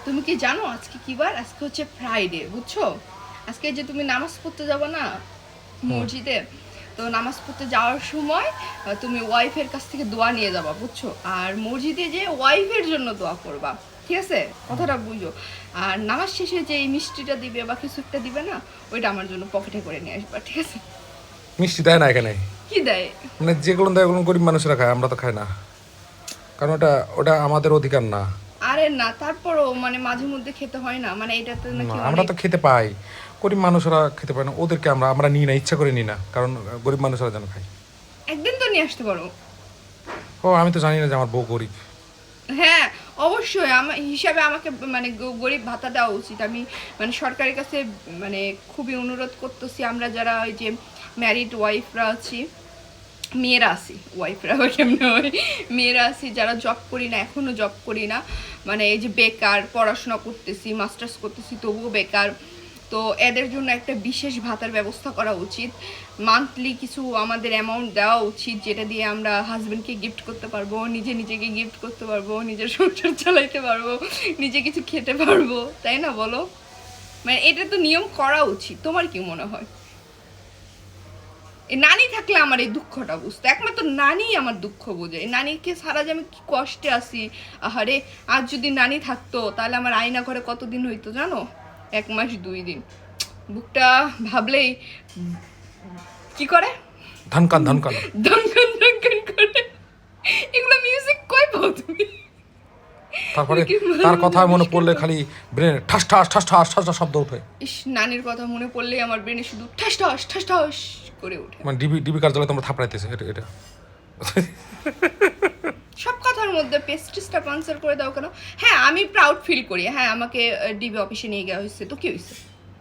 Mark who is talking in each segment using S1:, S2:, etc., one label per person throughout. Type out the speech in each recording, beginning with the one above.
S1: তুমি কি জানো আজকে কি বার? আজকে হচ্ছে ফ্রাইডে, বুঝছো? আজকে যে তুমি নামাজ পড়তে যাবে না মসজিদে, তো নামাজ পড়তে যাওয়ার সময় তুমি ওয়াইফের কাছ থেকে দোয়া নিয়ে যাবা, বুঝছো? আর মসজিদে যে ওয়াইফের জন্য দোয়া করবা, ঠিক আছে? কথাটা বুঝো। আর নামাজ শেষে যে এই মিষ্টিটা দিবে বা কিছু একটা দিবে না, ওইটা আমার জন্য পকেটে করে নিয়ে আসবা, ঠিক আছে?
S2: মিষ্টি দেয় না এখানে,
S1: কি দেয়?
S2: মানে যেগুলো দেয় ওগুলো গরিব মানুষেরা খায়, আমরা তো খাই না, কারণ ওটা ওটা আমাদের অধিকার না।
S1: আরে না, তারপরও মানে মাঝে মধ্যে খেতে হয় না, মানে এটা তো নাকি
S2: আমরা
S1: অনেক।
S2: তো খেতে পাই, গরিব মানুষরা খেতে পায় না, ওদেরকে আমরা আমরা নিই না, ইচ্ছা করে নিই না, কারণ গরিব মানুষরা যেন খায়।
S1: একদিন তো নিয়ে আসতে পারো।
S2: ও আমি তো জানি না যে আমার বউ গরিব।
S1: হ্যাঁ, অবশ্যই আমার হিসাবে আমাকে মানে গরিব ভাতা দেওয়া উচিত। আমি মানে সরকারের কাছে মানে খুবই অনুরোধ করতেছি, আমরা যারা ওই যে ম্যারিড ওয়াইফরা আছি, মেয়েরা আছি, ওয়াইফরা কেমন হয়, মেয়েরা আছি যারা জব করি না, এখনও জব করি না, মানে এই যে বেকার, পড়াশোনা করতেছি, মাস্টার্স করতেছি তবুও বেকার, তো এদের জন্য একটা বিশেষ ভাতার ব্যবস্থা করা উচিত। মান্থলি কিছু আমাদের অ্যামাউন্ট দেওয়া উচিত, যেটা দিয়ে আমরা হাজব্যান্ডকে গিফট করতে পারবো, নিজেকে গিফট করতে পারবো, নিজের সংসার চালাইতে পারবো, নিজে কিছু খেতে পারবো, তাই না বলো? মানে এটা তো নিয়ম করা উচিত। তোমার কি মনে হয়? এই নানি থাকলে আমার এই দুঃখটা বুঝতো, একমাত্র নানি আমার দুঃখ বোঝে। এই নানিকে সারা যে আমি কি কষ্টে আছি, আহারে। আজ যদি নানি থাকতো তাহলে আমার আয়না ঘরে কতদিন হইতো জানো? 1 মাস 2 দিন। বুকটা ভাবলেই কি করে,
S2: ধানকান ধানকান।
S1: দনকন দনকন করে। এগুলো মিউজিক কই পাও তুমি?
S2: তারপরে তার কথা মনে পড়লে খালি ব্রেনে ঠাস ঠাস ঠাস ঠাস ঠাস ঠাস শব্দ ওঠে।
S1: ইস, নানির কথা মনে পড়লেই আমার ব্রেনে শুধু ঠাস ঠাস ঠাস ঠাস করে ওঠে।
S2: মানে ডিবি ডিবি কার্যালয়ে তোমরা থাপড়াইতেছে এটা এটা।
S1: সব কথার মধ্যে পেস্টিসটা কনসার করে দাও কেন? হ্যাঁ, আমি প্রাউড ফিল করি। হ্যাঁ, আমাকে ডিবি অফিসে নিয়ে যাওয়া হয়েছে, তো কি হয়েছে?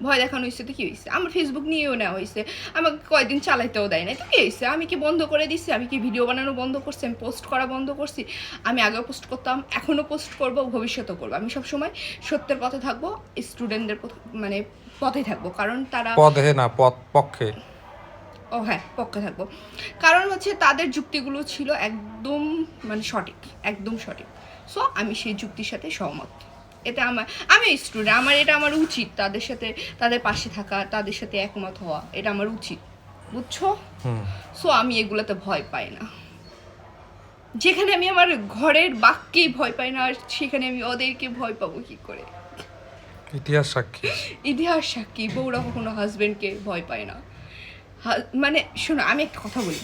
S1: ভয় দেখানো হয়েছে, তো কি হয়েছে? আমার ফেসবুক নিয়েও নেওয়া হয়েছে, আমাকে কয়দিন চালাইতেও দেয় নাই, তো কি হয়েছে? আমি কি বন্ধ করে দিচ্ছি? আমি কি ভিডিও বানানো বন্ধ করছি? আমি পোস্ট করা বন্ধ করছি? আমি আগেও পোস্ট করতাম, এখনও পোস্ট করবো, ভবিষ্যতেও করবো। আমি সবসময় সত্যের পথে থাকবো, স্টুডেন্টদের মানে পথে থাকবো, কারণ তারা
S2: পদে না পদ পক্ষে।
S1: ও হ্যাঁ, পক্ষে থাকবো, কারণ হচ্ছে তাদের যুক্তিগুলো ছিল একদম মানে সঠিক, একদম সঠিক। সো আমি সেই যুক্তির সাথে সহমত। এটা আমি স্টুডেন্ট, এটা আমার উচিত তাদের সাথে, তাদের পাশে থাকা, তাদের সাথে একমত হওয়া, এটা আমার উচিত, বুঝছো? সো আমি এগুলোতে ভয় পাই না। যেখানে আমি আমার ঘরের বাক্যেই ভয় পাই না, আর সেখানে আমি ওদেরকে ভয় পাবো কি করে?
S2: ইতিহাস সাক্ষী।
S1: ইতিহাস সাক্ষী, বউরা কখনো হাজবেন্ডকে ভয় পায় না। মানে শোনো, আমি একটা কথা বলি,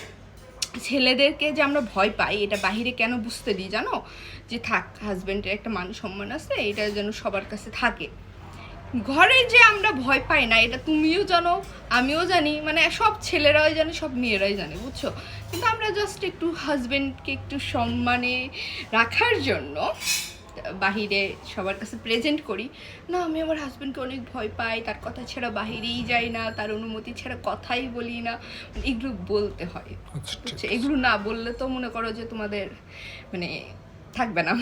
S1: ছেলেদেরকে যে আমরা ভয় পাই এটা বাহিরে কেন বুঝতে দিই জানো? যে থাক, হাজব্যান্ডের একটা মান সম্মান আছে, এটা যেন সবার কাছে থাকে। ঘরে যে আমরা ভয় পাই না, এটা তুমিও জানো, আমিও জানি, মানে সব ছেলেরাই জানে, সব মেয়েরাই জানে, বুঝছো? কিন্তু আমরা জাস্ট একটু হাজব্যান্ডকে একটু সম্মানে রাখার জন্য বাহিরে সবার কাছে প্রেজেন্ট করি না, আমি আমার হাজব্যান্ডকে অনেক ভয় পাই, তার কথা ছাড়া বাহিরেই যাই না, তার অনুমতি ছাড়া কথাই বলি না। এগুলো বলতে হয়,
S2: আচ্ছা, ঠিক
S1: বুঝছো? এগুলো না বললে তো মনে করো যে তোমাদের মানে থাকবে না।